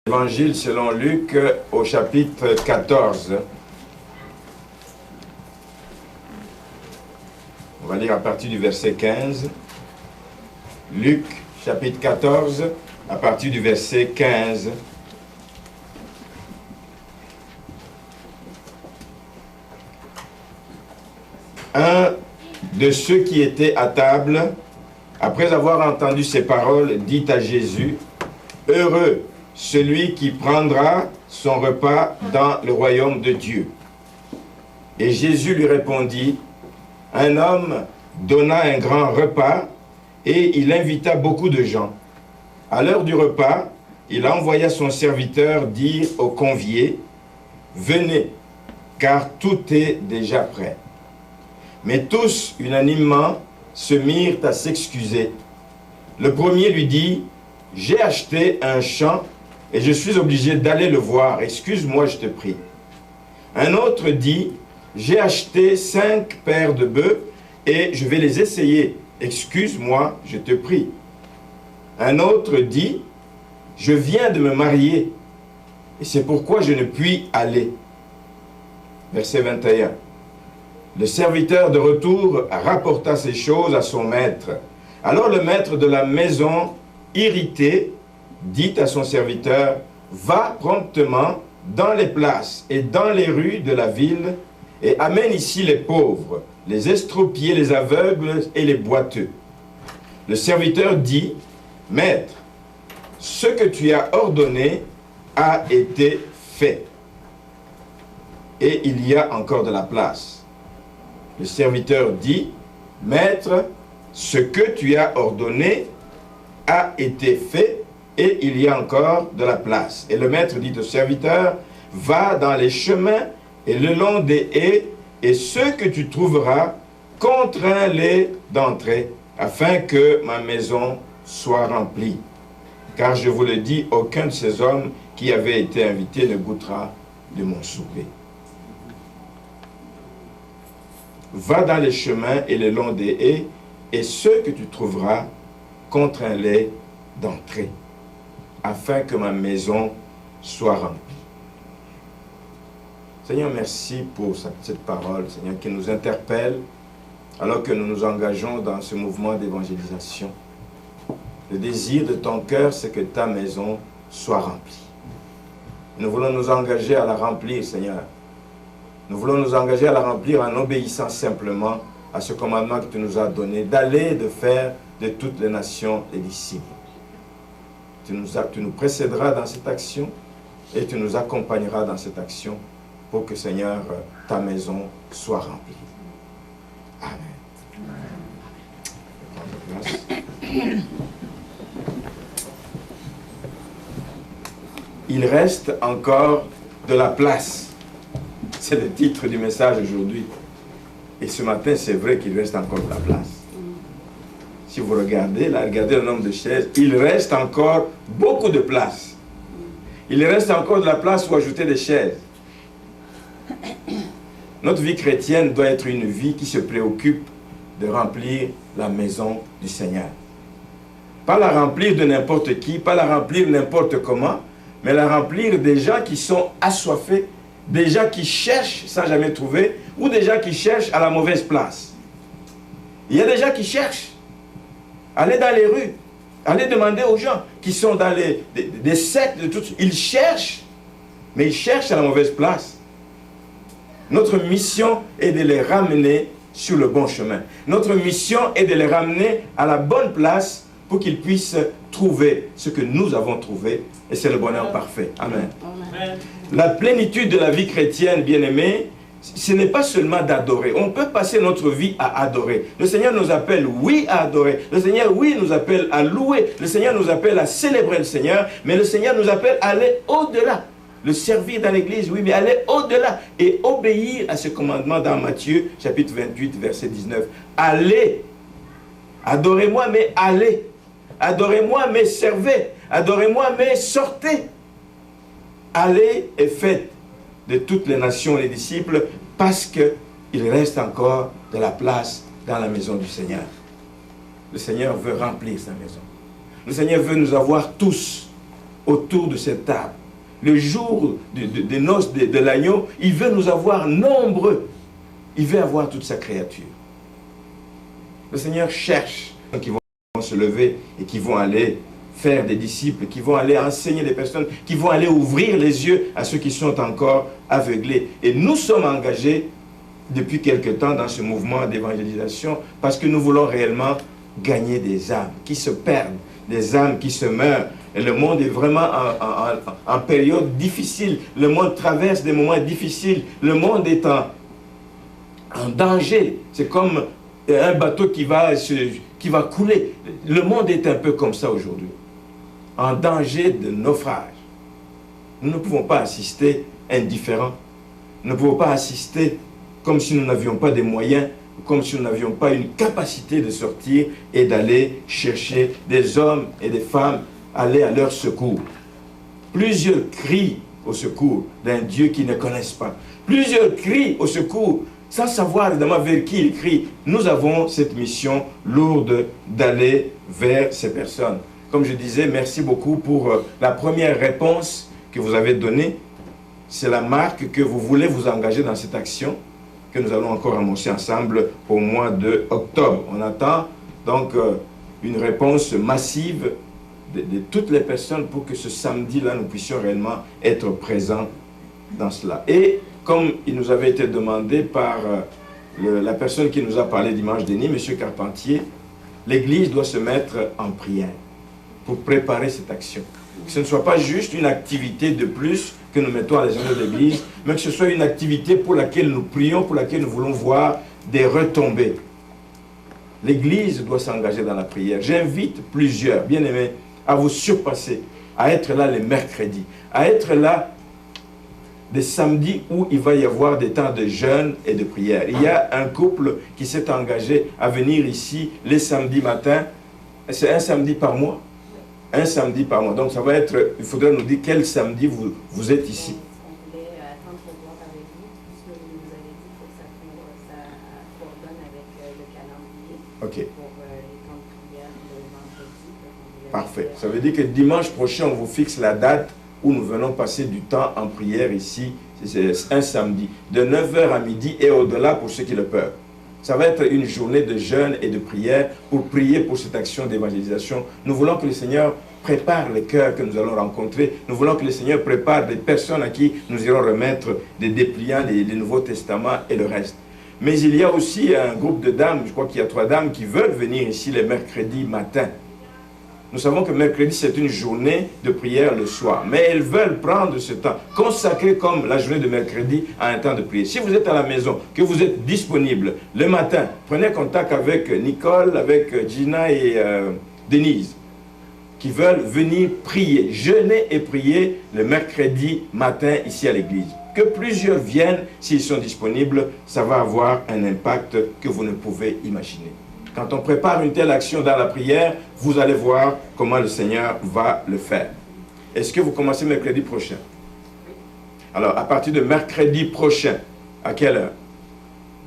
Évangile selon Luc au chapitre 14. On va lire à partir du verset 15. Luc chapitre 14 à partir du verset 15. Un de ceux qui étaient à table, après avoir entendu ces paroles, dit à Jésus: Heureux celui qui prendra son repas dans le royaume de Dieu. Et Jésus lui répondit: Un homme donna un grand repas et il invita beaucoup de gens. À l'heure du repas, il envoya son serviteur dire aux conviés: Venez, car tout est déjà prêt. Mais tous, unanimement, se mirent à s'excuser. Le premier lui dit: J'ai acheté un champ et je suis obligé d'aller le voir. Excuse-moi, je te prie. Un autre dit: J'ai acheté 5 paires de bœufs et je vais les essayer. Excuse-moi, je te prie. Un autre dit: Je viens de me marier et c'est pourquoi je ne puis aller. Verset 21. Le serviteur de retour rapporta ces choses à son maître. Alors le maître de la maison, irrité, dit à son serviteur: Va promptement dans les places et dans les rues de la ville et amène ici les pauvres, les estropiés, les aveugles et les boiteux. Le serviteur dit: Maître, ce que tu as ordonné a été fait. Et il y a encore de la place. Le serviteur dit: Maître, ce que tu as ordonné a été fait et il y a encore de la place. Et le maître dit au serviteur: Va dans les chemins et le long des haies, et ceux que tu trouveras, contrains-les d'entrer, afin que ma maison soit remplie. Car je vous le dis, aucun de ces hommes qui avaient été invités ne goûtera de mon souper. Va dans les chemins et le long des haies, et ceux que tu trouveras, contrains-les d'entrer, afin que ma maison soit remplie. Seigneur, merci pour cette parole, Seigneur, qui nous interpelle alors que nous nous engageons dans ce mouvement d'évangélisation. Le désir de ton cœur, c'est que ta maison soit remplie. Nous voulons nous engager à la remplir, Seigneur. Nous voulons nous engager à la remplir en obéissant simplement à ce commandement que tu nous as donné, d'aller, de faire de toutes les nations les disciples. Tu nous précéderas dans cette action et tu nous accompagneras dans cette action pour que, Seigneur, ta maison soit remplie. Amen. Il reste encore de la place. C'est le titre du message aujourd'hui. Et ce matin, c'est vrai qu'il reste encore de la place. Si vous regardez, là, regardez le nombre de chaises, il reste encore beaucoup de place. Il reste encore de la place pour ajouter des chaises. Notre vie chrétienne doit être une vie qui se préoccupe de remplir la maison du Seigneur. Pas la remplir de n'importe qui, pas la remplir n'importe comment, mais la remplir des gens qui sont assoiffés, des gens qui cherchent sans jamais trouver, ou des gens qui cherchent à la mauvaise place. Il y a des gens qui cherchent. Allez dans les rues, allez demander aux gens qui sont dans des sectes, de tout, ils cherchent, mais ils cherchent à la mauvaise place. Notre mission est de les ramener sur le bon chemin. Notre mission est de les ramener à la bonne place pour qu'ils puissent trouver ce que nous avons trouvé. Et c'est le bonheur parfait. Amen. Amen. La plénitude de la vie chrétienne, bien-aimée, ce n'est pas seulement d'adorer. On peut passer notre vie à adorer. Le Seigneur nous appelle, oui, à adorer. Le Seigneur, oui, nous appelle à louer. Le Seigneur nous appelle à célébrer le Seigneur. Mais le Seigneur nous appelle à aller au-delà. Le servir dans l'église, oui, mais aller au-delà et obéir à ce commandement dans Matthieu, chapitre 28, verset 19. Allez, adorez-moi, mais allez. Adorez-moi, mais servez. Adorez-moi, mais sortez. Allez et faites de toutes les nations les disciples, parce qu'il reste encore de la place dans la maison du Seigneur. Le Seigneur veut remplir sa maison. Le Seigneur veut nous avoir tous autour de cette table. Le jour des noces de l'agneau, il veut nous avoir nombreux. Il veut avoir toute sa créature. Le Seigneur cherche ceux qui vont se lever et qui vont aller faire des disciples, qui vont aller enseigner les personnes, qui vont aller ouvrir les yeux à ceux qui sont encore aveuglés. Et nous sommes engagés depuis quelque temps dans ce mouvement d'évangélisation parce que nous voulons réellement gagner des âmes qui se perdent, des âmes qui se meurent. Et le monde est vraiment en période difficile. Le monde traverse des moments difficiles. Le monde est en danger. C'est comme un bateau qui va couler. Le monde est un peu comme ça aujourd'hui. En danger de naufrage. Nous ne pouvons pas assister indifférents. Nous ne pouvons pas assister comme si nous n'avions pas des moyens, comme si nous n'avions pas une capacité de sortir et d'aller chercher des hommes et des femmes, aller à leur secours. Plusieurs crient au secours d'un Dieu qu'ils ne connaissent pas. Plusieurs crient au secours sans savoir évidemment vers qui ils crient. Nous avons cette mission lourde d'aller vers ces personnes. Comme je disais, merci beaucoup pour la première réponse que vous avez donnée. C'est la marque que vous voulez vous engager dans cette action que nous allons encore annoncer ensemble au mois d'octobre. On attend donc une réponse massive de toutes les personnes pour que ce samedi-là, nous puissions réellement être présents dans cela. Et comme il nous avait été demandé par la personne qui nous a parlé dimanche dernier, M. Carpentier, l'Église doit se mettre en prière pour préparer cette action. Que ce ne soit pas juste une activité de plus que nous mettons à l'agenda de l'Église, mais que ce soit une activité pour laquelle nous prions, pour laquelle nous voulons voir des retombées. L'Église doit s'engager dans la prière. J'invite plusieurs, bien-aimés, à vous surpasser, à être là les mercredis, à être là des samedis où il va y avoir des temps de jeûne et de prière. Il y a un couple qui s'est engagé à venir ici les samedis matins. C'est un samedi par mois. Un samedi par mois. Donc ça va être, il faudrait nous dire quel samedi vous êtes ici. On voulait attendre pour voir avec vous, puisque vous nous avez dit que ça coordonne avec le calendrier. Ok. Pour les temps de prière le vendredi. Parfait. Ça veut dire que dimanche prochain, on vous fixe la date où nous venons passer du temps en prière ici. C'est un samedi, de 9h à midi et au-delà pour ceux qui le peuvent. Ça va être une journée de jeûne et de prière pour prier pour cette action d'évangélisation. Nous voulons que le Seigneur prépare les cœurs que nous allons rencontrer. Nous voulons que le Seigneur prépare des personnes à qui nous irons remettre des dépliants, les Nouveaux Testaments et le reste. Mais il y a aussi un groupe de dames, je crois qu'il y a 3 dames qui veulent venir ici les mercredis matin. Nous savons que mercredi, c'est une journée de prière le soir. Mais elles veulent prendre ce temps, consacrer comme la journée de mercredi à un temps de prière. Si vous êtes à la maison, que vous êtes disponible le matin, prenez contact avec Nicole, avec Gina et Denise, qui veulent venir prier, jeûner et prier le mercredi matin ici à l'église. Que plusieurs viennent, s'ils sont disponibles, ça va avoir un impact que vous ne pouvez imaginer. Quand on prépare une telle action dans la prière, vous allez voir comment le Seigneur va le faire. Est-ce que vous commencez mercredi prochain? Alors, à partir de mercredi prochain, à quelle heure?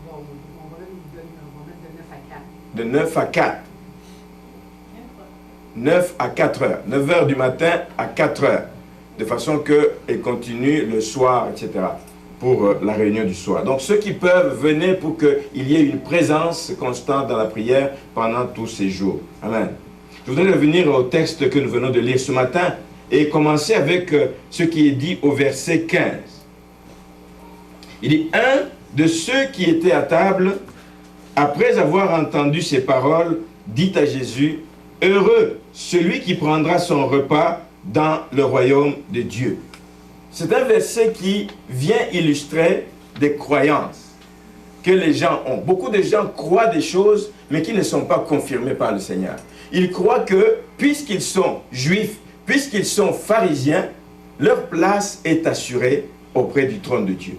Bon, on va mettre De de 9 à 4. 9 à 4. 9 à 4 heures. 9 heures du matin à 4 heures. De façon qu'elle continue le soir, etc. Pour la réunion du soir. Donc ceux qui peuvent, venez pour qu'il y ait une présence constante dans la prière pendant tous ces jours. Amen. Je voudrais revenir au texte que nous venons de lire ce matin et commencer avec ce qui est dit au verset 15. Il dit, un de ceux qui étaient à table, après avoir entendu ces paroles, dit à Jésus, heureux celui qui prendra son repas dans le royaume de Dieu. C'est un verset qui vient illustrer des croyances que les gens ont. Beaucoup de gens croient des choses, mais qui ne sont pas confirmées par le Seigneur. Ils croient que, puisqu'ils sont juifs, puisqu'ils sont pharisiens, leur place est assurée auprès du trône de Dieu.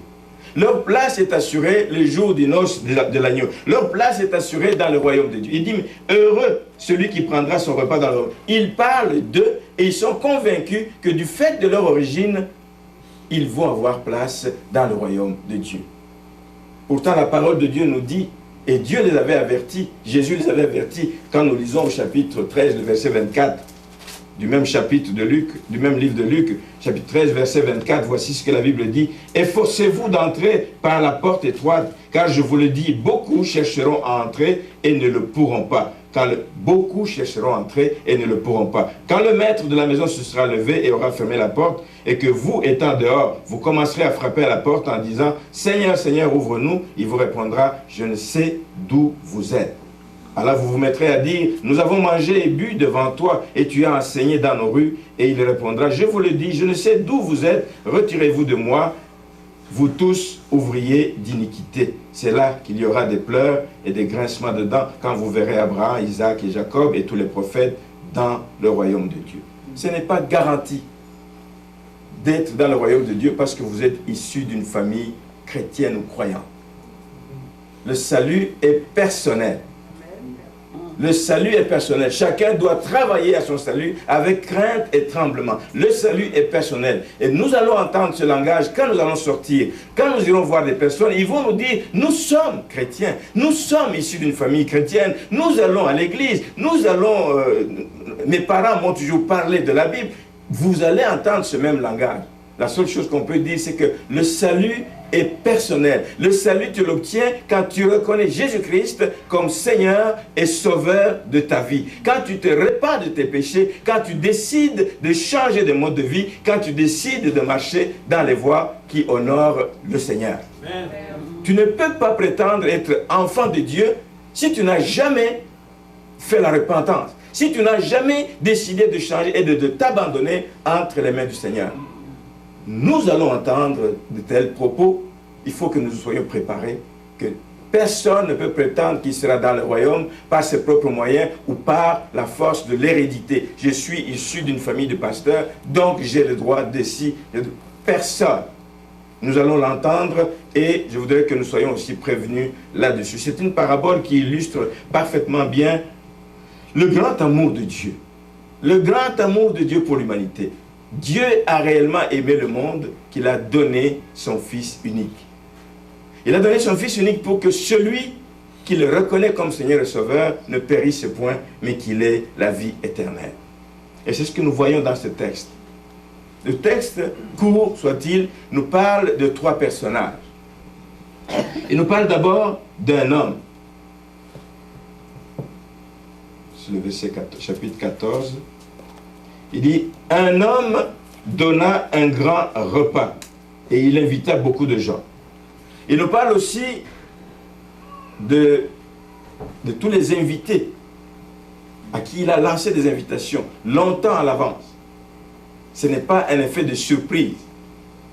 Leur place est assurée le jour du noces de l'agneau. Leur place est assurée dans le royaume de Dieu. Il dit, heureux celui qui prendra son repas dans le royaume. Ils parlent d'eux et ils sont convaincus que du fait de leur origine, ils vont avoir place dans le royaume de Dieu. Pourtant, la parole de Dieu nous dit, et Dieu les avait avertis, Jésus les avait avertis, quand nous lisons au chapitre 13, le verset 24, du même chapitre de Luc, du même livre de Luc, chapitre 13, verset 24, voici ce que la Bible dit. « Efforcez-vous d'entrer par la porte étroite, car je vous le dis, beaucoup chercheront à entrer et ne le pourront pas. » Beaucoup chercheront à entrer et ne le pourront pas. Quand le maître de la maison se sera levé et aura fermé la porte, et que vous, étant dehors, vous commencerez à frapper à la porte en disant « Seigneur, Seigneur, ouvre-nous », il vous répondra « Je ne sais d'où vous êtes ». Alors vous vous mettrez à dire « Nous avons mangé et bu devant toi, et tu as enseigné dans nos rues. » Et il répondra « Je vous le dis, je ne sais d'où vous êtes, retirez-vous de moi, vous tous ouvriers d'iniquité. » C'est là qu'il y aura des pleurs et des grincements de dents quand vous verrez Abraham, Isaac et Jacob et tous les prophètes dans le royaume de Dieu. Ce n'est pas garanti d'être dans le royaume de Dieu parce que vous êtes issu d'une famille chrétienne ou croyante. Le salut est personnel. Le salut est personnel. Chacun doit travailler à son salut avec crainte et tremblement. Le salut est personnel. Et nous allons entendre ce langage quand nous allons sortir. Quand nous irons voir des personnes, ils vont nous dire, nous sommes chrétiens. Nous sommes issus d'une famille chrétienne. Nous allons à l'église. Nous allons... mes parents m'ont toujours parlé de la Bible. Vous allez entendre ce même langage. La seule chose qu'on peut dire, c'est que le salut est personnel. Le salut, tu l'obtiens quand tu reconnais Jésus-Christ comme Seigneur et Sauveur de ta vie. Quand tu te répands de tes péchés, quand tu décides de changer de mode de vie, quand tu décides de marcher dans les voies qui honorent le Seigneur. Amen. Tu ne peux pas prétendre être enfant de Dieu si tu n'as jamais fait la repentance, si tu n'as jamais décidé de changer et de t'abandonner entre les mains du Seigneur. Nous allons entendre de tels propos. Il faut que nous soyons préparés, que personne ne peut prétendre qu'il sera dans le royaume par ses propres moyens ou par la force de l'hérédité. Je suis issu d'une famille de pasteurs, donc j'ai le droit d'ici. Personne. Nous allons l'entendre et je voudrais que nous soyons aussi prévenus là-dessus. C'est une parabole qui illustre parfaitement bien le grand amour de Dieu. Le grand amour de Dieu pour l'humanité. Dieu a réellement aimé le monde qu'il a donné son Fils unique. Il a donné son Fils unique pour que celui qui le reconnaît comme Seigneur et Sauveur ne périsse point, mais qu'il ait la vie éternelle. Et c'est ce que nous voyons dans ce texte. Le texte, court soit-il, nous parle de trois personnages. Il nous parle d'abord d'un homme. C'est le verset 14, chapitre 14. Il dit, un homme donna un grand repas et il invita beaucoup de gens. Il nous parle aussi de tous les invités à qui il a lancé des invitations longtemps à l'avance. Ce n'est pas un effet de surprise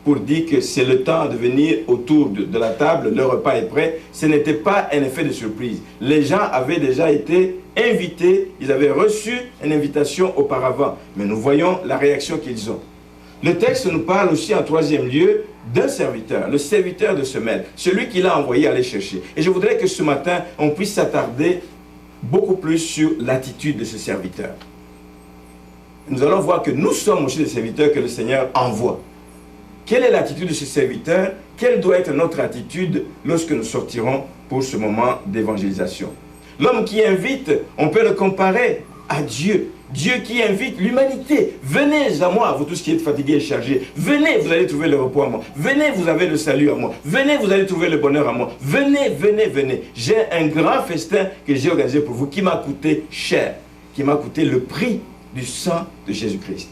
pour dire que c'est le temps de venir autour de la table, le repas est prêt. Ce n'était pas un effet de surprise. Les gens avaient déjà été invités, ils avaient reçu une invitation auparavant. Mais nous voyons la réaction qu'ils ont. Le texte nous parle aussi en troisième lieu d'un serviteur, le serviteur de ce maître, celui qui l'a envoyé aller chercher. Et je voudrais que ce matin, on puisse s'attarder beaucoup plus sur l'attitude de ce serviteur. Nous allons voir que nous sommes aussi des serviteurs que le Seigneur envoie. Quelle est l'attitude de ce serviteur? Quelle doit être notre attitude lorsque nous sortirons pour ce moment d'évangélisation? L'homme qui invite, on peut le comparer à Dieu. Dieu qui invite l'humanité. Venez à moi, vous tous qui êtes fatigués et chargés. Venez, vous allez trouver le repos à moi. Venez, vous avez le salut à moi. Venez, vous allez trouver le bonheur à moi. Venez, venez, venez. J'ai un grand festin que j'ai organisé pour vous qui m'a coûté cher, qui m'a coûté le prix du sang de Jésus-Christ.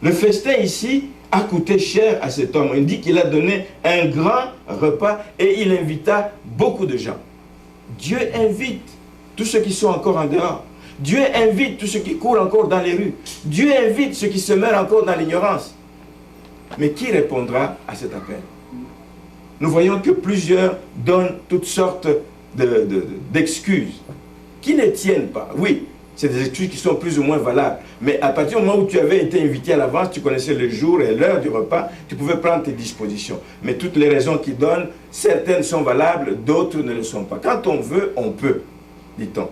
Le festin ici a coûté cher à cet homme. Il dit qu'il a donné un grand repas et il invita beaucoup de gens. Dieu invite tous ceux qui sont encore en dehors. Dieu invite tous ceux qui courent encore dans les rues. Dieu invite ceux qui se meurent encore dans l'ignorance. Mais qui répondra à cet appel? Nous voyons que plusieurs donnent toutes sortes d'excuses qui ne tiennent pas. Oui, c'est des excuses qui sont plus ou moins valables. Mais à partir du moment où tu avais été invité à l'avance, tu connaissais le jour et l'heure du repas, tu pouvais prendre tes dispositions. Mais toutes les raisons qu'ils donnent, certaines sont valables, d'autres ne le sont pas. Quand on veut, on peut, dit-on.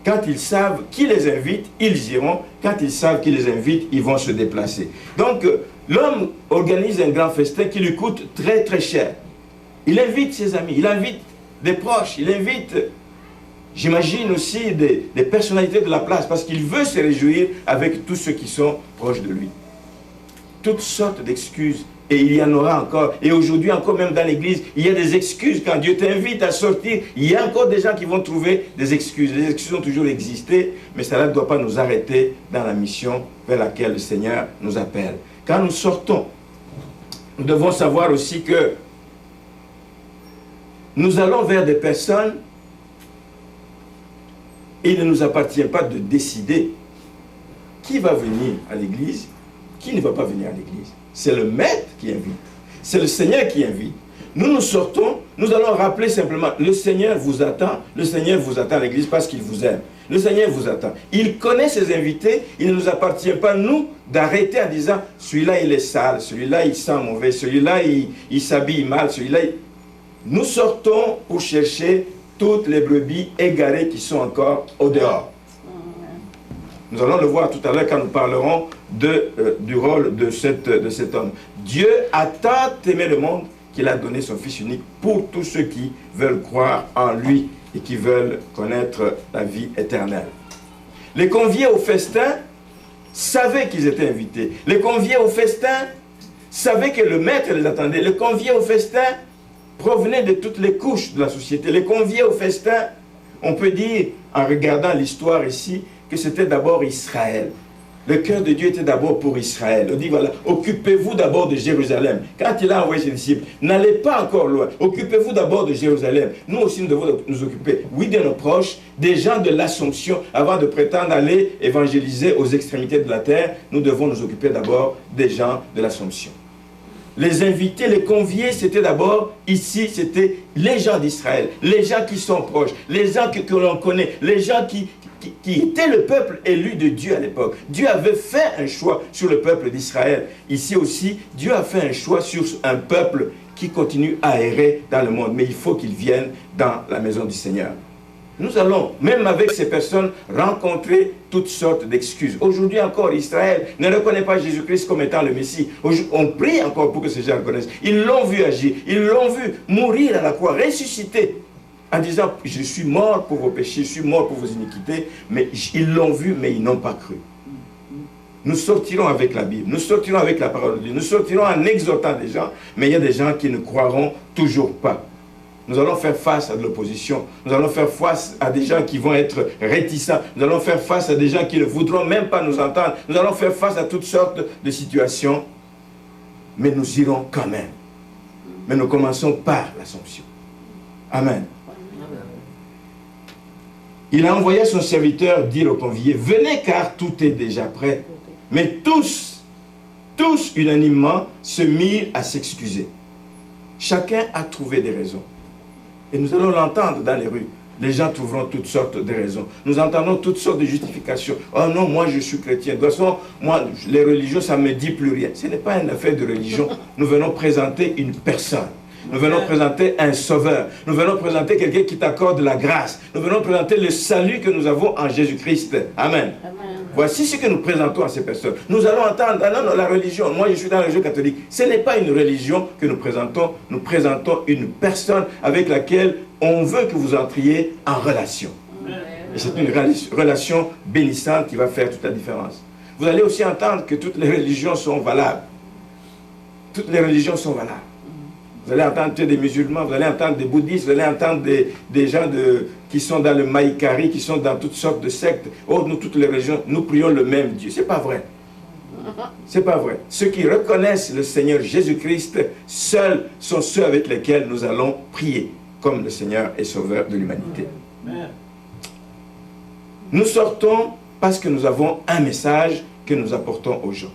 Quand ils savent qui les invite, ils iront. Quand ils savent qui les invite, ils vont se déplacer. Donc, l'homme organise un grand festin qui lui coûte très très cher. Il invite ses amis, il invite des proches, il invite J'imagine aussi des personnalités de la place, parce qu'il veut se réjouir avec tous ceux qui sont proches de lui. Toutes sortes d'excuses, et il y en aura encore. Et aujourd'hui encore, même dans l'église, il y a des excuses. Quand Dieu t'invite à sortir, il y a encore des gens qui vont trouver des excuses. Les excuses ont toujours existé, mais cela ne doit pas nous arrêter dans la mission vers laquelle le Seigneur nous appelle. Quand nous sortons, nous devons savoir aussi que nous allons vers des personnes et il ne nous appartient pas de décider qui va venir à l'église, qui ne va pas venir à l'église. C'est le maître qui invite. C'est le Seigneur qui invite. Nous sortons, nous allons rappeler simplement, le Seigneur vous attend à l'église parce qu'il vous aime. Le Seigneur vous attend. Il connaît ses invités, il ne nous appartient pas, nous, d'arrêter en disant, celui-là il est sale, celui-là il sent mauvais, celui-là il s'habille mal, celui-là il... Nous sortons pour chercher toutes les brebis égarées qui sont encore au dehors. Nous allons le voir tout à l'heure quand nous parlerons du rôle de cet homme. Dieu a tant aimé le monde qu'il a donné son Fils unique pour tous ceux qui veulent croire en lui et qui veulent connaître la vie éternelle. Les conviés au festin savaient qu'ils étaient invités. Les conviés au festin savaient que le maître les attendait. Les conviés au festin provenaient de toutes les couches de la société. Les conviés au festin, on peut dire, en regardant l'histoire ici, que c'était d'abord Israël. Le cœur de Dieu était d'abord pour Israël. On dit, voilà, occupez-vous d'abord de Jérusalem. Quand il a envoyé ses disciples, n'allez pas encore loin. Occupez-vous d'abord de Jérusalem. Nous aussi, nous devons nous occuper, oui, de nos proches, des gens de l'Assomption. Avant de prétendre aller évangéliser aux extrémités de la terre, nous devons nous occuper d'abord des gens de l'Assomption. Les invités, les conviés, c'était d'abord, ici, c'était les gens d'Israël, les gens qui sont proches, les gens que l'on connaît, les gens qui était le peuple élu de Dieu à l'époque. Dieu avait fait un choix sur le peuple d'Israël. Ici aussi, Dieu a fait un choix sur un peuple qui continue à errer dans le monde. Mais il faut qu'ils viennent dans la maison du Seigneur. Nous allons, même avec ces personnes, rencontrer toutes sortes d'excuses. Aujourd'hui encore, Israël ne reconnaît pas Jésus-Christ comme étant le Messie. On prie encore pour que ces gens reconnaissent. Ils l'ont vu agir, ils l'ont vu mourir à la croix, ressusciter. En disant, je suis mort pour vos péchés, je suis mort pour vos iniquités, mais ils l'ont vu, mais ils n'ont pas cru. Nous sortirons avec la Bible, nous sortirons avec la parole de Dieu, nous sortirons en exhortant des gens, mais il y a des gens qui ne croiront toujours pas. Nous allons faire face à de l'opposition, nous allons faire face à des gens qui vont être réticents, nous allons faire face à des gens qui ne voudront même pas nous entendre, nous allons faire face à toutes sortes de situations, mais nous irons quand même. Mais nous commençons par l'Assomption. Amen. Il a envoyé son serviteur dire aux conviés, venez car tout est déjà prêt. Mais tous unanimement se mirent à s'excuser. Chacun a trouvé des raisons. Et nous allons l'entendre dans les rues. Les gens trouveront toutes sortes de raisons. Nous entendons toutes sortes de justifications. Oh non, moi je suis chrétien. De toute façon, moi, les religions, ça ne me dit plus rien. Ce n'est pas une affaire de religion. Nous venons présenter une personne. Nous venons présenter un sauveur. Nous venons présenter quelqu'un qui t'accorde la grâce. Nous venons présenter le salut que nous avons en Jésus-Christ. Amen. Amen. Voici ce que nous présentons à ces personnes. Nous allons entendre, ah non, la religion, moi je suis dans la religion catholique. Ce n'est pas une religion que nous présentons une personne avec laquelle on veut que vous entriez en relation. Amen. Et c'est une relation bénissante qui va faire toute la différence. Vous allez aussi entendre que toutes les religions sont valables. Toutes les religions sont valables. Vous allez entendre des musulmans, vous allez entendre des bouddhistes, vous allez entendre des gens qui sont dans le Maïkari, qui sont dans toutes sortes de sectes. Oh, nous, toutes les religions, nous prions le même Dieu. Ce n'est pas vrai. Ce n'est pas vrai. Ceux qui reconnaissent le Seigneur Jésus-Christ, seuls sont ceux avec lesquels nous allons prier, comme le Seigneur est sauveur de l'humanité. Nous sortons parce que nous avons un message que nous apportons aux gens.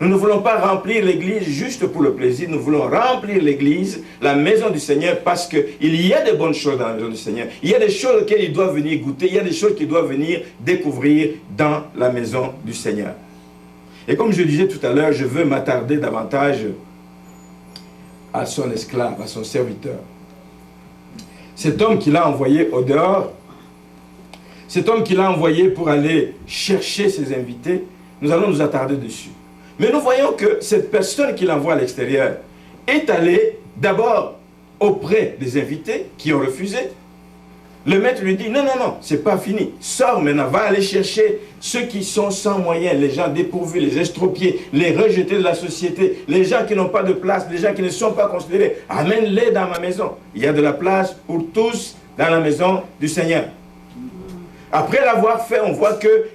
Nous ne voulons pas remplir l'église juste pour le plaisir. Nous voulons remplir l'église, la maison du Seigneur, parce qu'il y a de bonnes choses dans la maison du Seigneur. Il y a des choses auxquelles il doit venir goûter. Il y a des choses qu'il doit venir découvrir dans la maison du Seigneur. Et comme je disais tout à l'heure, je veux m'attarder davantage à son esclave, à son serviteur. Cet homme qu'il a envoyé au dehors, cet homme qu'il a envoyé pour aller chercher ses invités, nous allons nous attarder dessus. Mais nous voyons que cette personne qu'il envoie à l'extérieur est allée d'abord auprès des invités qui ont refusé. Le maître lui dit, non, non, non, c'est pas fini. Sors maintenant, va aller chercher ceux qui sont sans moyens, les gens dépourvus, les estropiés, les rejetés de la société, les gens qui n'ont pas de place, les gens qui ne sont pas considérés. Amène-les dans ma maison. Il y a de la place pour tous dans la maison du Seigneur. Après l'avoir fait, on voit que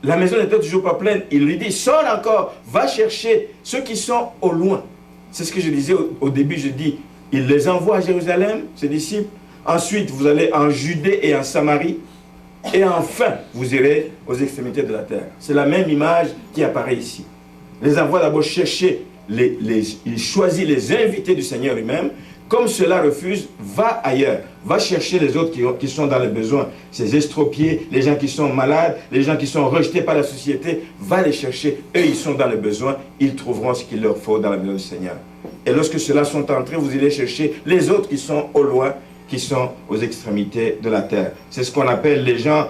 la maison n'était toujours pas pleine. Il lui dit, sors encore, va chercher ceux qui sont au loin. C'est ce que je disais au début, je dis, il les envoie à Jérusalem, ses disciples. Ensuite, vous allez en Judée et en Samarie. Et enfin, vous irez aux extrémités de la terre. C'est la même image qui apparaît ici. Les envoie d'abord chercher, il choisit les invités du Seigneur lui-même. Comme cela refuse, va ailleurs. Va chercher les autres qui sont dans les besoins. Ces estropiés, les gens qui sont malades, les gens qui sont rejetés par la société. Va les chercher. Eux, ils sont dans les besoins. Ils trouveront ce qu'il leur faut dans la maison du Seigneur. Et lorsque ceux-là sont entrés, vous irez chercher les autres qui sont au loin, qui sont aux extrémités de la terre. C'est ce qu'on appelle les gens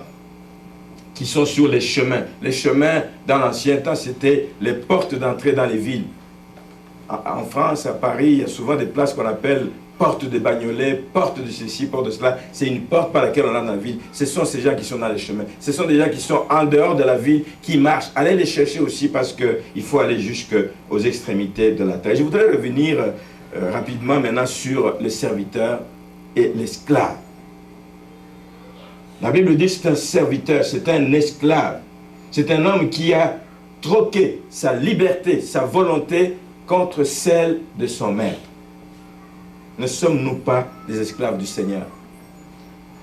qui sont sur les chemins. Les chemins, dans l'ancien temps, c'était les portes d'entrée dans les villes. En France, à Paris, il y a souvent des places qu'on appelle porte de Bagnolet, porte de ceci, porte de cela. C'est une porte par laquelle on entre dans la ville. Ce sont ces gens qui sont dans les chemins. Ce sont des gens qui sont en dehors de la ville, qui marchent. Allez les chercher aussi parce qu'il faut aller jusqu'aux extrémités de la terre. Je voudrais revenir rapidement maintenant sur le serviteur et l'esclave. La Bible dit que c'est un serviteur, c'est un esclave. C'est un homme qui a troqué sa liberté, sa volonté contre celle de son maître. Ne sommes-nous pas des esclaves du Seigneur?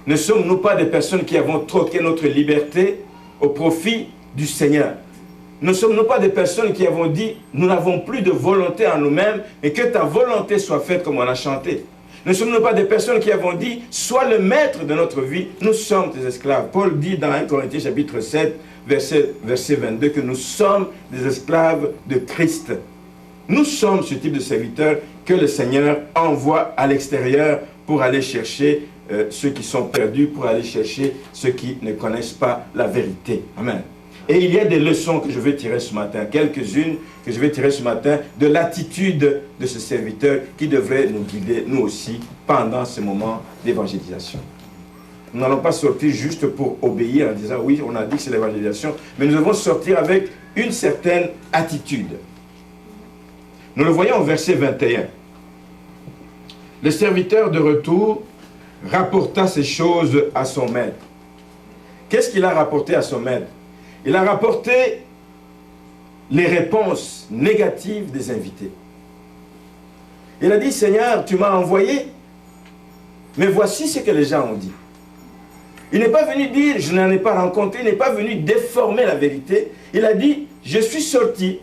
Ne sommes-nous pas des personnes qui avons troqué notre liberté au profit du Seigneur? Ne sommes-nous pas des personnes qui avons dit, nous n'avons plus de volonté en nous-mêmes et que ta volonté soit faite comme on a chanté? Ne sommes-nous pas des personnes qui avons dit, sois le maître de notre vie, nous sommes tes esclaves. Paul dit dans 1 Corinthiens chapitre 7, verset 22, que nous sommes des esclaves de Christ. Nous sommes ce type de serviteurs que le Seigneur envoie à l'extérieur pour aller chercher ceux qui sont perdus, pour aller chercher ceux qui ne connaissent pas la vérité. Amen. Et il y a des leçons que je vais tirer ce matin, quelques-unes que je vais tirer ce matin, de l'attitude de ce serviteur qui devrait nous guider, nous aussi, pendant ce moment d'évangélisation. Nous n'allons pas sortir juste pour obéir en disant, oui, on a dit que c'est l'évangélisation, mais nous devons sortir avec une certaine attitude. Nous le voyons au verset 21. Le serviteur de retour rapporta ces choses à son maître. Qu'est-ce qu'il a rapporté à son maître? Il a rapporté les réponses négatives des invités. Il a dit, Seigneur, tu m'as envoyé, mais voici ce que les gens ont dit. Il n'est pas venu dire, je n'en ai pas rencontré, il n'est pas venu déformer la vérité. Il a dit, je suis sorti,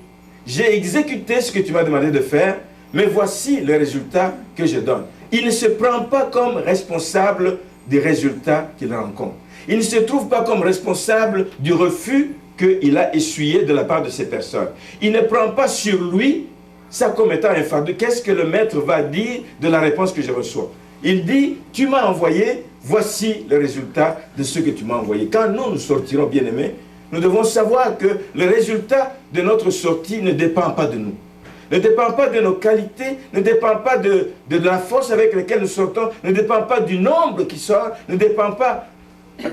j'ai exécuté ce que tu m'as demandé de faire, mais voici le résultat que je donne. Il ne se prend pas comme responsable des résultats qu'il rencontre. Il ne se trouve pas comme responsable du refus qu'il a essuyé de la part de ces personnes. Il ne prend pas sur lui ça comme étant un fardeau. Qu'est-ce que le maître va dire de la réponse que je reçois? Il dit, tu m'as envoyé, voici le résultat de ce que tu m'as envoyé. Quand nous sortirons, bien-aimés, nous devons savoir que le résultat de notre sortie ne dépend pas de nous. Ne dépend pas de nos qualités, ne dépend pas de la force avec laquelle nous sortons, ne dépend pas du nombre qui sort, ne dépend pas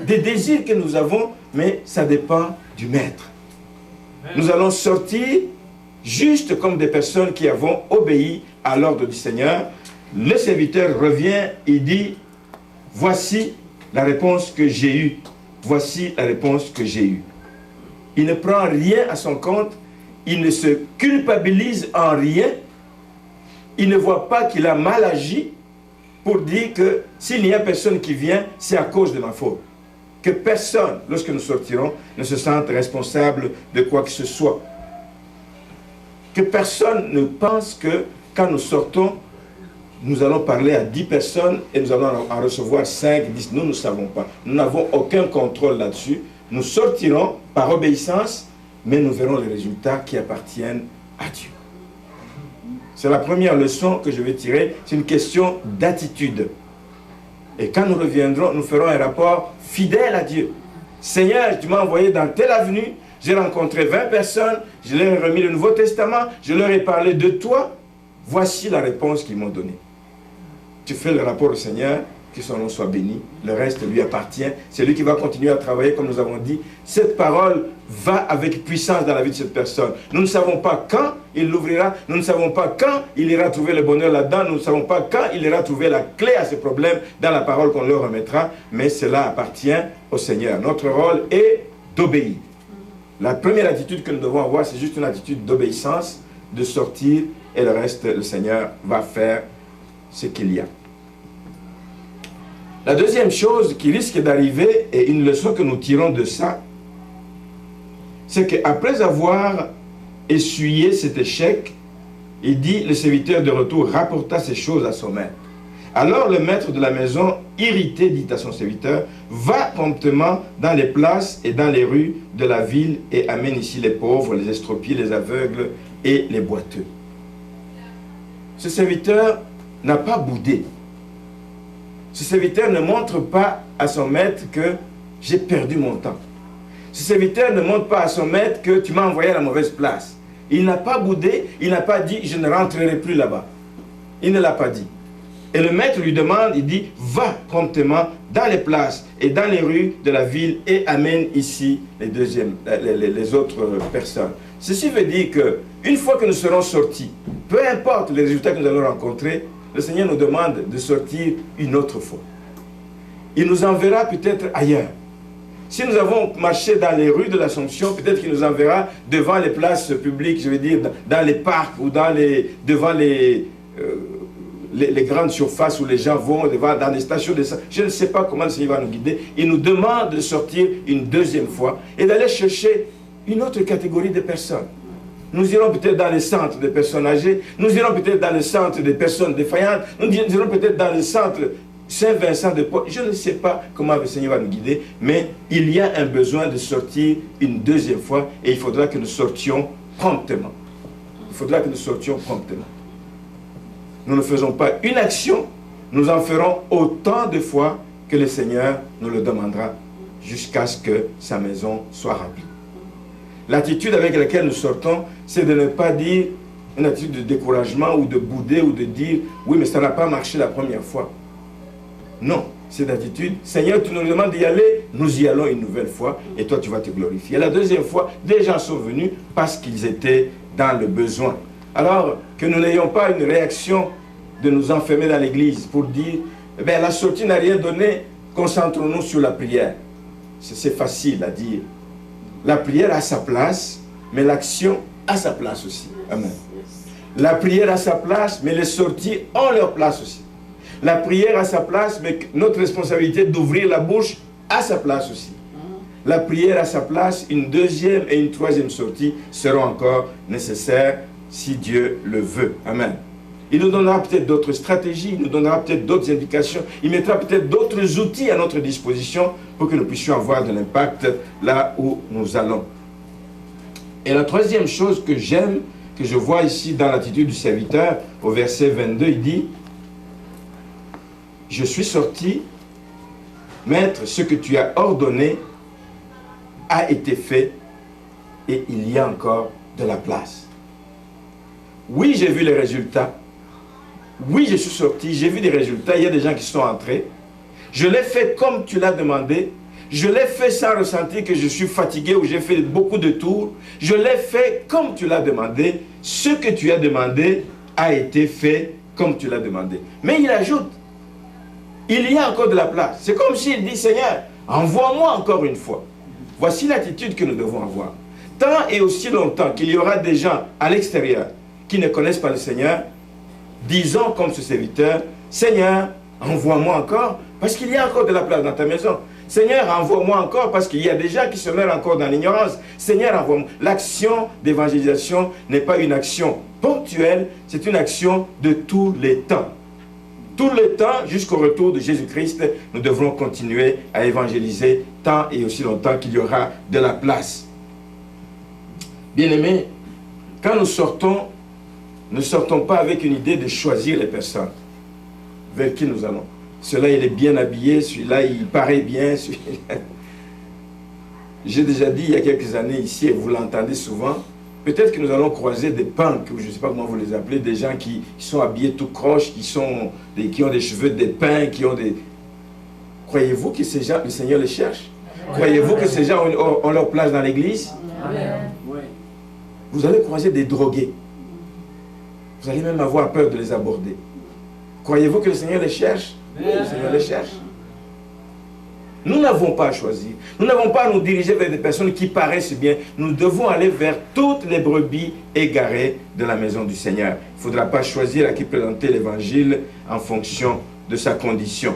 des désirs que nous avons, mais ça dépend du maître. Nous allons sortir juste comme des personnes qui avons obéi à l'ordre du Seigneur. Le serviteur revient et dit, voici la réponse que j'ai eue. Voici la réponse que j'ai eue. Il ne prend rien à son compte, il ne se culpabilise en rien, il ne voit pas qu'il a mal agi pour dire que s'il n'y a personne qui vient, c'est à cause de ma faute. Que personne, lorsque nous sortirons, ne se sente responsable de quoi que ce soit. Que personne ne pense que quand nous sortons, nous allons parler à 10 personnes et nous allons en recevoir 5, 10. Nous ne savons pas. Nous n'avons aucun contrôle là-dessus. Nous sortirons par obéissance, mais nous verrons les résultats qui appartiennent à Dieu. C'est la première leçon que je vais tirer. C'est une question d'attitude. Et quand nous reviendrons, nous ferons un rapport fidèle à Dieu. Seigneur, tu m'as envoyé dans telle avenue, j'ai rencontré 20 personnes, je leur ai remis le Nouveau Testament, je leur ai parlé de toi. Voici la réponse qu'ils m'ont donnée. Tu fais le rapport au Seigneur que son nom soit béni. Le reste lui appartient. C'est lui qui va continuer à travailler, comme nous avons dit. Cette parole va avec puissance dans la vie de cette personne. Nous ne savons pas quand il l'ouvrira. Nous ne savons pas quand il ira trouver le bonheur là-dedans. Nous ne savons pas quand il ira trouver la clé à ses problèmes dans la parole qu'on leur remettra. Mais cela appartient au Seigneur. Notre rôle est d'obéir. La première attitude que nous devons avoir, c'est juste une attitude d'obéissance, de sortir, et le reste, le Seigneur va faire ce qu'il y a. La deuxième chose qui risque d'arriver, et une leçon que nous tirons de ça, c'est qu'après avoir essuyé cet échec, il dit, le serviteur de retour rapporta ces choses à son maître. Alors le maître de la maison, irrité, dit à son serviteur, va promptement dans les places et dans les rues de la ville et amène ici les pauvres, les estropiés, les aveugles et les boiteux. Ce serviteur n'a pas boudé. Ce serviteur ne montre pas à son maître que j'ai perdu mon temps. Ce serviteur ne montre pas à son maître que tu m'as envoyé à la mauvaise place. Il n'a pas boudé, il n'a pas dit je ne rentrerai plus là-bas. Il ne l'a pas dit. Et le maître lui demande, il dit va promptement dans les places et dans les rues de la ville et amène ici les autres personnes. Ceci veut dire que une fois que nous serons sortis, peu importe les résultats que nous allons rencontrer, le Seigneur nous demande de sortir une autre fois. Il nous enverra peut-être ailleurs. Si nous avons marché dans les rues de l'Assomption, peut-être qu'il nous enverra devant les places publiques, je veux dire dans les parcs ou devant les grandes surfaces où les gens vont, dans des stations de... Je ne sais pas comment le Seigneur va nous guider. Il nous demande de sortir une deuxième fois et d'aller chercher une autre catégorie de personnes. Nous irons peut-être dans les centres des personnes âgées, nous irons peut-être dans les centres des personnes défaillantes, nous irons peut-être dans les centres Saint-Vincent de Paul. Je ne sais pas comment le Seigneur va nous guider, mais il y a un besoin de sortir une deuxième fois et il faudra que nous sortions promptement. Il faudra que nous sortions promptement. Nous ne faisons pas une action, nous en ferons autant de fois que le Seigneur nous le demandera jusqu'à ce que sa maison soit remplie. L'attitude avec laquelle nous sortons, c'est de ne pas dire une attitude de découragement ou de bouder ou de dire « oui, mais ça n'a pas marché la première fois ». Non, cette attitude, Seigneur, tu nous demandes d'y aller, nous y allons une nouvelle fois et toi tu vas te glorifier. La deuxième fois, des gens sont venus parce qu'ils étaient dans le besoin. Alors que nous n'ayons pas une réaction de nous enfermer dans l'église pour dire eh bien, la sortie n'a rien donné, concentrons-nous sur la prière. C'est facile à dire. La prière a sa place, mais l'action a sa place aussi. Amen. La prière a sa place, mais les sorties ont leur place aussi. La prière a sa place, mais notre responsabilité d'ouvrir la bouche a sa place aussi. La prière a sa place, une deuxième et une troisième sortie seront encore nécessaires si Dieu le veut. Amen. Il nous donnera peut-être d'autres stratégies, il nous donnera peut-être d'autres indications, il mettra peut-être d'autres outils à notre disposition pour que nous puissions avoir de l'impact là où nous allons. Et la troisième chose que j'aime, que je vois ici dans l'attitude du serviteur, au verset 22, il dit « Je suis sorti, maître, ce que tu as ordonné a été fait et il y a encore de la place. » Oui, j'ai vu les résultats. Oui, je suis sorti, j'ai vu des résultats. Il y a des gens qui sont entrés. Je l'ai fait comme tu l'as demandé. Je l'ai fait sans ressentir que je suis fatigué ou j'ai fait beaucoup de tours. Je l'ai fait comme tu l'as demandé. Ce que tu as demandé a été fait comme tu l'as demandé. Mais il ajoute, il y a encore de la place. C'est comme s'il dit, Seigneur, envoie-moi encore une fois. Voici l'attitude que nous devons avoir. Tant et aussi longtemps qu'il y aura des gens à l'extérieur qui ne connaissent pas le Seigneur, disons comme ce serviteur, Seigneur, envoie-moi encore, parce qu'il y a encore de la place dans ta maison. Seigneur, envoie-moi encore, parce qu'il y a des gens qui se meurent encore dans l'ignorance. Seigneur, envoie-moi. L'action d'évangélisation n'est pas une action ponctuelle, c'est une action de tous les temps. Tout le temps, jusqu'au retour de Jésus-Christ, nous devrons continuer à évangéliser tant et aussi longtemps qu'il y aura de la place. Bien-aimés, quand nous sortons, ne sortons pas avec une idée de choisir les personnes vers qui nous allons. Celui-là, il est bien habillé, celui-là, il paraît bien. J'ai déjà dit il y a quelques années ici, et vous l'entendez souvent, peut-être que nous allons croiser des punks, ou je ne sais pas comment vous les appelez, des gens qui sont habillés tout croche, qui ont des cheveux dépeints, qui ont des... Croyez-vous que ces gens, le Seigneur les cherche? Croyez-vous que ces gens ont leur place dans l'église? Vous allez croiser des drogués. Vous allez même avoir peur de les aborder. Croyez-vous que le Seigneur les cherche? Le Seigneur les cherche. Nous n'avons pas à choisir. Nous n'avons pas à nous diriger vers des personnes qui paraissent bien. Nous devons aller vers toutes les brebis égarées de la maison du Seigneur. Il ne faudra pas choisir à qui présenter l'évangile en fonction de sa condition.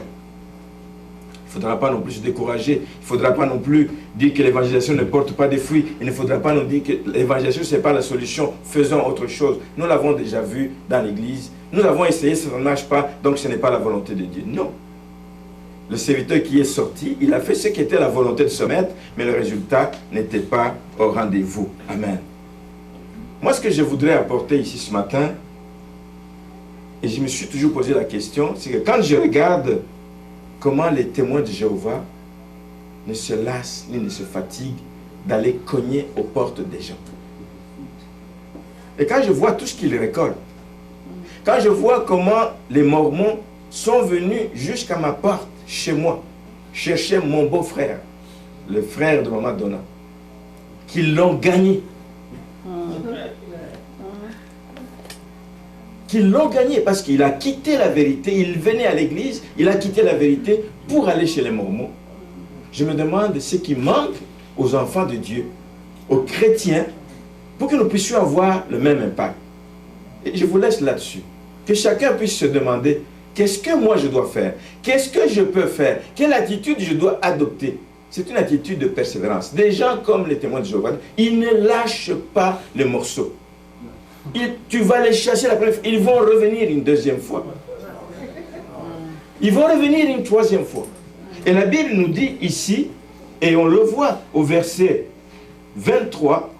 Il ne faudra pas non plus se décourager. Il ne faudra pas non plus dire que l'évangélisation ne porte pas de fruits. Il ne faudra pas nous dire que l'évangélisation, ce n'est pas la solution. Faisons autre chose. Nous l'avons déjà vu dans l'église. Nous l'avons essayé, ça ne marche pas, donc ce n'est pas la volonté de Dieu. Non. Le serviteur qui est sorti, il a fait ce qui était la volonté de se mettre, mais le résultat n'était pas au rendez-vous. Amen. Moi, ce que je voudrais apporter ici ce matin, et je me suis toujours posé la question, c'est que quand je regarde comment les témoins de Jéhovah ne se lassent ni ne se fatiguent d'aller cogner aux portes des gens. Et quand je vois tout ce qu'ils récoltent, quand je vois comment les Mormons sont venus jusqu'à ma porte, chez moi, chercher mon beau-frère, le frère de Maman Donna, qu'ils l'ont gagné. Qu'ils l'ont gagné parce qu'il a quitté la vérité, il venait à l'église, il a quitté la vérité pour aller chez les Mormons. Je me demande ce qui manque aux enfants de Dieu, aux chrétiens, pour que nous puissions avoir le même impact. Et je vous laisse là-dessus. Que chacun puisse se demander, qu'est-ce que moi je dois faire? Qu'est-ce que je peux faire? Quelle attitude je dois adopter? C'est une attitude de persévérance. Des gens comme les témoins de Jéhovah, ils ne lâchent pas le morceau. Tu vas les chasser la première fois, ils vont revenir une deuxième fois. Ils vont revenir une troisième fois. Et la Bible nous dit ici, et on le voit au verset 23,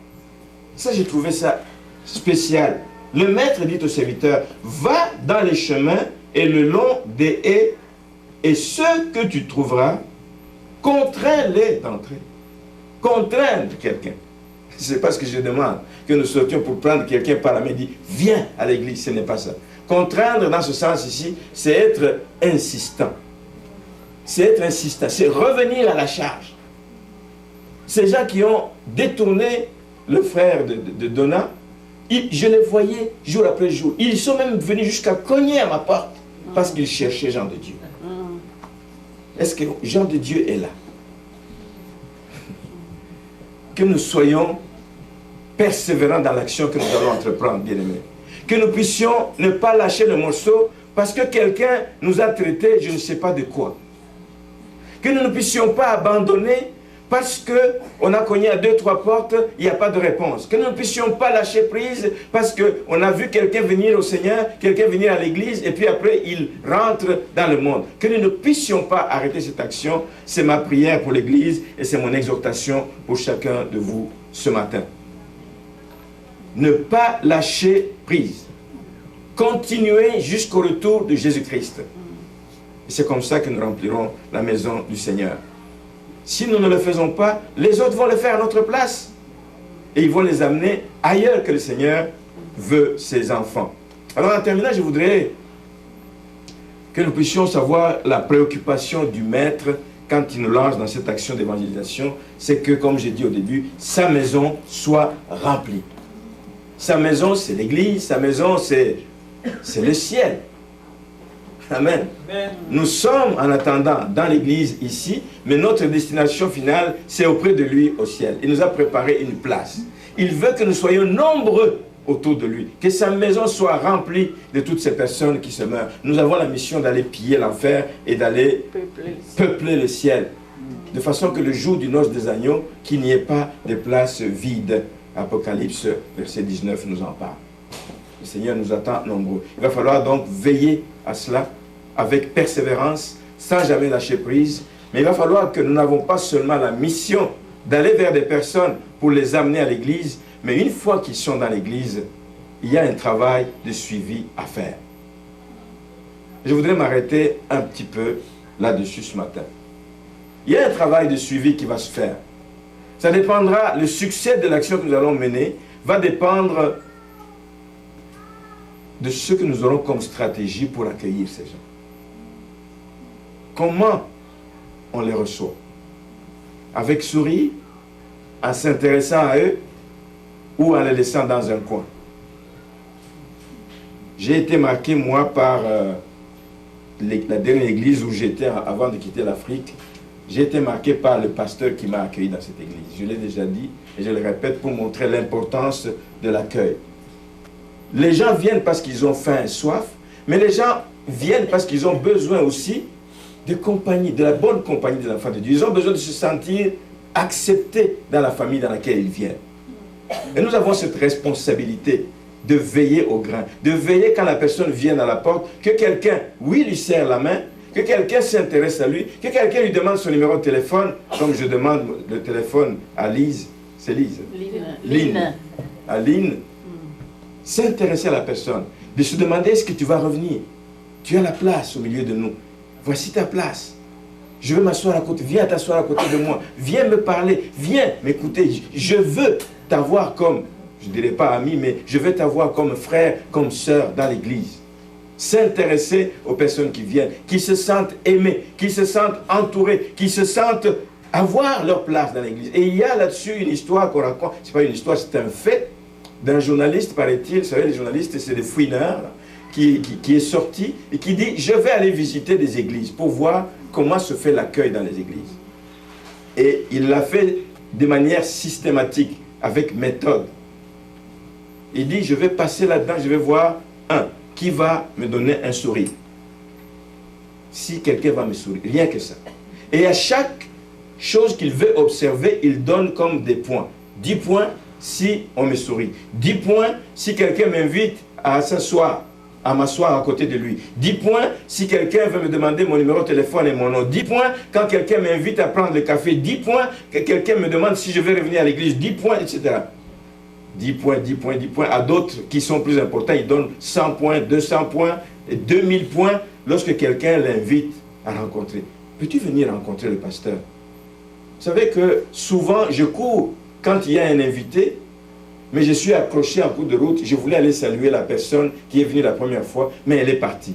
ça j'ai trouvé ça spécial. Le maître dit au serviteur, va dans les chemins et le long des haies, et ceux que tu trouveras, contrains-les d'entrer. Contraindre quelqu'un. Ce n'est pas ce que je demande, que nous sortions pour prendre quelqu'un par la main et dire, viens à l'église, ce n'est pas ça. Contraindre dans ce sens ici, c'est être insistant. C'est être insistant, c'est revenir à la charge. Ces gens qui ont détourné le frère de Donna, je les voyais jour après jour. Ils sont même venus jusqu'à cogner à ma porte parce qu'ils cherchaient Jean de Dieu. Est-ce que Jean de Dieu est là? Que nous soyons persévérants dans l'action que nous allons entreprendre, bien-aimés. Que nous puissions ne pas lâcher le morceau parce que quelqu'un nous a traités je ne sais pas de quoi. Que nous ne puissions pas abandonner parce qu'on a cogné à 2-3 portes, il n'y a pas de réponse. Que nous ne puissions pas lâcher prise parce qu'on a vu quelqu'un venir au Seigneur, quelqu'un venir à l'église, et puis après il rentre dans le monde. Que nous ne puissions pas arrêter cette action. C'est ma prière pour l'église et c'est mon exhortation pour chacun de vous ce matin. Ne pas lâcher prise. Continuer jusqu'au retour de Jésus-Christ. Et c'est comme ça que nous remplirons la maison du Seigneur. Si nous ne le faisons pas, les autres vont le faire à notre place. Et ils vont les amener ailleurs que le Seigneur veut ses enfants. Alors en terminant, je voudrais que nous puissions savoir la préoccupation du Maître quand il nous lance dans cette action d'évangélisation. C'est que, comme j'ai dit au début, sa maison soit remplie. Sa maison, c'est l'église. Sa maison, c'est le ciel. Amen. Nous sommes en attendant dans l'église ici, mais notre destination finale, c'est auprès de lui au ciel. Il nous a préparé une place. Il veut que nous soyons nombreux autour de lui, que sa maison soit remplie de toutes ces personnes qui se meurent. Nous avons la mission d'aller piller l'enfer et d'aller peupler le ciel, de façon que le jour du noce des agneaux, qu'il n'y ait pas de place vide. Apocalypse, verset 19, nous en parle. Le Seigneur nous attend nombreux. Il va falloir donc veiller à cela, avec persévérance, sans jamais lâcher prise. Mais il va falloir que nous n'avons pas seulement la mission d'aller vers des personnes pour les amener à l'église, mais une fois qu'ils sont dans l'église, il y a un travail de suivi à faire. Je voudrais m'arrêter un petit peu là-dessus ce matin. Il y a un travail de suivi qui va se faire. Ça dépendra, le succès de l'action que nous allons mener va dépendre de ce que nous aurons comme stratégie pour accueillir ces gens. Comment on les reçoit. Avec sourire, en s'intéressant à eux ou en les laissant dans un coin. J'ai été marqué, moi, par la dernière église où j'étais avant de quitter l'Afrique. J'ai été marqué par le pasteur qui m'a accueilli dans cette église. Je l'ai déjà dit et je le répète pour montrer l'importance de l'accueil. Les gens viennent parce qu'ils ont faim et soif, mais les gens viennent parce qu'ils ont besoin aussi de compagnie, de la bonne compagnie des enfants de Dieu. Ils ont besoin de se sentir acceptés dans la famille dans laquelle ils viennent. Et nous avons cette responsabilité de veiller au grain, de veiller quand la personne vient à la porte, que quelqu'un, oui, lui serre la main, que quelqu'un s'intéresse à lui, que quelqu'un lui demande son numéro de téléphone, comme je demande le téléphone à Lise. C'est Lise? Lynn. À Lynn. S'intéresser à la personne, de se demander est-ce que tu vas revenir? Tu as la place au milieu de nous. Voici ta place. Je veux m'asseoir à côté. Viens t'asseoir à côté de moi. Viens me parler. Viens m'écouter. Je veux t'avoir comme, je ne dirais pas ami, mais je veux t'avoir comme frère, comme sœur dans l'église. S'intéresser aux personnes qui viennent, qui se sentent aimées, qui se sentent entourées, qui se sentent avoir leur place dans l'église. Et il y a là-dessus une histoire qu'on raconte. Ce n'est pas une histoire, c'est un fait d'un journaliste, paraît-il. Vous savez, les journalistes, c'est des fouineurs, qui est sorti et qui dit « Je vais aller visiter des églises pour voir comment se fait l'accueil dans les églises. » Et il l'a fait de manière systématique, avec méthode. Il dit « Je vais passer là-dedans, je vais voir qui va me donner un sourire. Si quelqu'un va me sourire, rien que ça. » Et à chaque chose qu'il veut observer, il donne comme des points. 10 points si on me sourit. 10 points si quelqu'un m'invite à s'asseoir, à m'asseoir à côté de lui. 10 points si quelqu'un veut me demander mon numéro de téléphone et mon nom. 10 points quand quelqu'un m'invite à prendre le café. 10 points quand quelqu'un me demande si je vais revenir à l'église. 10 points, etc. 10 points, 10 points, 10 points. À d'autres qui sont plus importants, ils donnent 100 points, 200 points, 2000 points lorsque quelqu'un l'invite à rencontrer. Peux-tu venir rencontrer le pasteur? Vous savez que souvent, je cours quand il y a un invité, mais je suis accroché en cours de route. Je voulais aller saluer la personne qui est venue la première fois, mais elle est partie.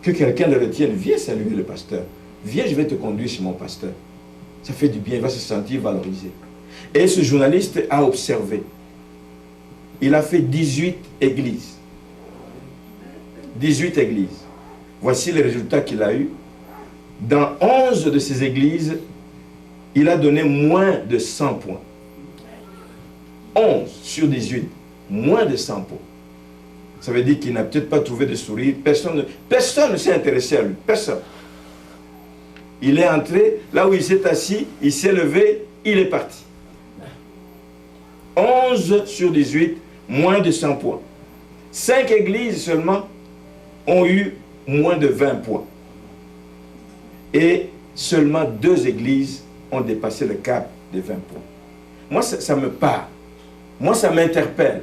Que quelqu'un le retienne. Viens saluer le pasteur. Viens, je vais te conduire chez mon pasteur. Ça fait du bien, il va se sentir valorisé. Et ce journaliste a observé. Il a fait 18 églises. 18 églises. Voici les résultats qu'il a eus. Dans 11 de ces églises, il a donné moins de 100 points. 11 sur 18, moins de 100 points. Ça veut dire qu'il n'a peut-être pas trouvé de sourire. Personne ne s'est intéressé à lui. Personne. Il est entré, là où il s'est assis, il s'est levé, il est parti. 11 sur 18, moins de 100 points. 5 églises seulement ont eu moins de 20 points. Et seulement 2 églises ont dépassé le cap des 20 points. Moi, ça me parle. Moi, ça m'interpelle.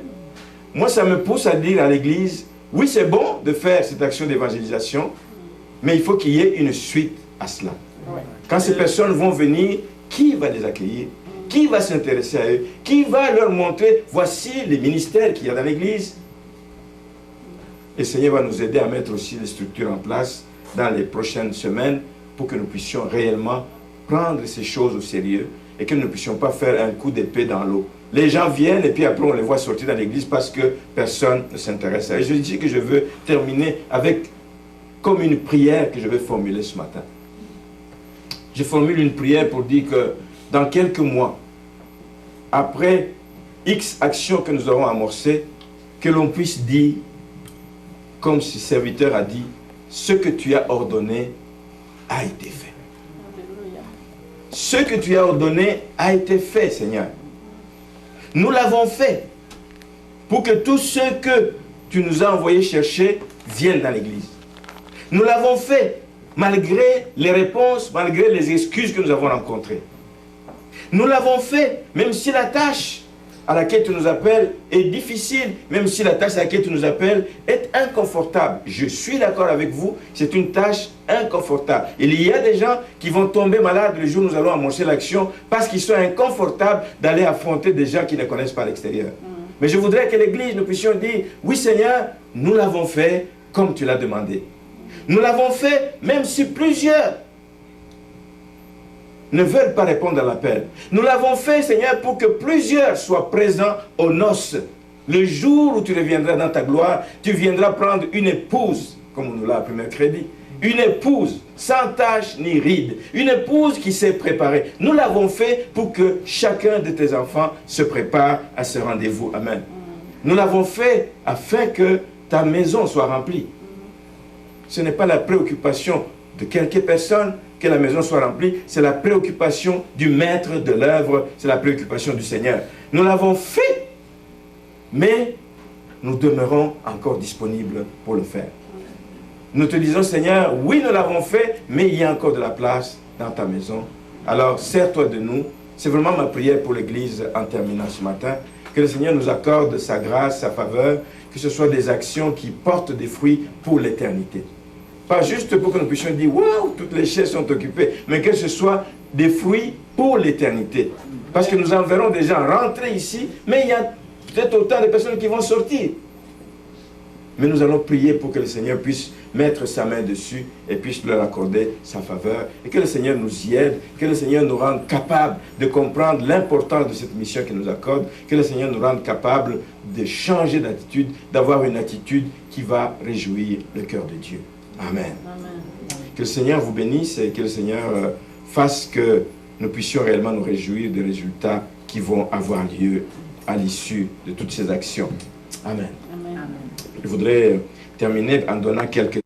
Moi, ça me pousse à dire à l'église, oui, c'est bon de faire cette action d'évangélisation, mais il faut qu'il y ait une suite à cela. Quand ces personnes vont venir, qui va les accueillir? Qui va s'intéresser à eux? Qui va leur montrer, voici les ministères qu'il y a dans l'église? Et le Seigneur va nous aider à mettre aussi les structures en place dans les prochaines semaines pour que nous puissions réellement prendre ces choses au sérieux et que nous ne puissions pas faire un coup d'épée dans l'eau. Les gens viennent et puis après on les voit sortir dans l'église parce que personne ne s'intéresse à eux. Je dis que je veux terminer avec comme une prière que je vais formuler ce matin. Je formule une prière pour dire que dans quelques mois, après X actions que nous aurons amorcées, que l'on puisse dire, comme ce serviteur a dit, ce que tu as ordonné a été fait. Ce que tu as ordonné a été fait, Seigneur. Nous l'avons fait pour que tous ceux que tu nous as envoyés chercher viennent dans l'église. Nous l'avons fait malgré les réponses, malgré les excuses que nous avons rencontrées. Nous l'avons fait même si la tâche à laquelle tu nous appelles est difficile, même si la tâche à laquelle tu nous appelles est inconfortable. Je suis d'accord avec vous, c'est une tâche inconfortable. Il y a des gens qui vont tomber malades le jour où nous allons amorcer l'action parce qu'ils sont inconfortables d'aller affronter des gens qui ne connaissent pas l'extérieur. Mais je voudrais que l'église, nous puissions dire, oui Seigneur, nous l'avons fait comme tu l'as demandé. Nous l'avons fait même si plusieurs ne veulent pas répondre à l'appel. Nous l'avons fait, Seigneur, pour que plusieurs soient présents aux noces. Le jour où tu reviendras dans ta gloire, tu viendras prendre une épouse, comme on nous l'a appris mercredi. Une épouse sans tache ni ride. Une épouse qui s'est préparée. Nous l'avons fait pour que chacun de tes enfants se prépare à ce rendez-vous. Amen. Nous l'avons fait afin que ta maison soit remplie. Ce n'est pas la préoccupation de quelques personnes que la maison soit remplie. C'est la préoccupation du maître de l'œuvre. C'est la préoccupation du Seigneur. Nous l'avons fait, mais nous demeurons encore disponibles pour le faire. Nous te disons, Seigneur, oui, nous l'avons fait, mais il y a encore de la place dans ta maison. Alors, sers-toi de nous. C'est vraiment ma prière pour l'Église en terminant ce matin. Que le Seigneur nous accorde sa grâce, sa faveur, que ce soit des actions qui portent des fruits pour l'éternité. Pas juste pour que nous puissions dire, waouh, toutes les chaises sont occupées, mais que ce soit des fruits pour l'éternité. Parce que nous en verrons des gens rentrer ici, mais il y a peut-être autant de personnes qui vont sortir. Mais nous allons prier pour que le Seigneur puisse mettre sa main dessus et puisse leur accorder sa faveur. Et que le Seigneur nous y aide, que le Seigneur nous rende capables de comprendre l'importance de cette mission qu'il nous accorde, que le Seigneur nous rende capables de changer d'attitude, d'avoir une attitude qui va réjouir le cœur de Dieu. Amen. Amen. Que le Seigneur vous bénisse et que le Seigneur fasse que nous puissions réellement nous réjouir des résultats qui vont avoir lieu à l'issue de toutes ces actions. Amen. Amen. Je voudrais terminer en donnant quelques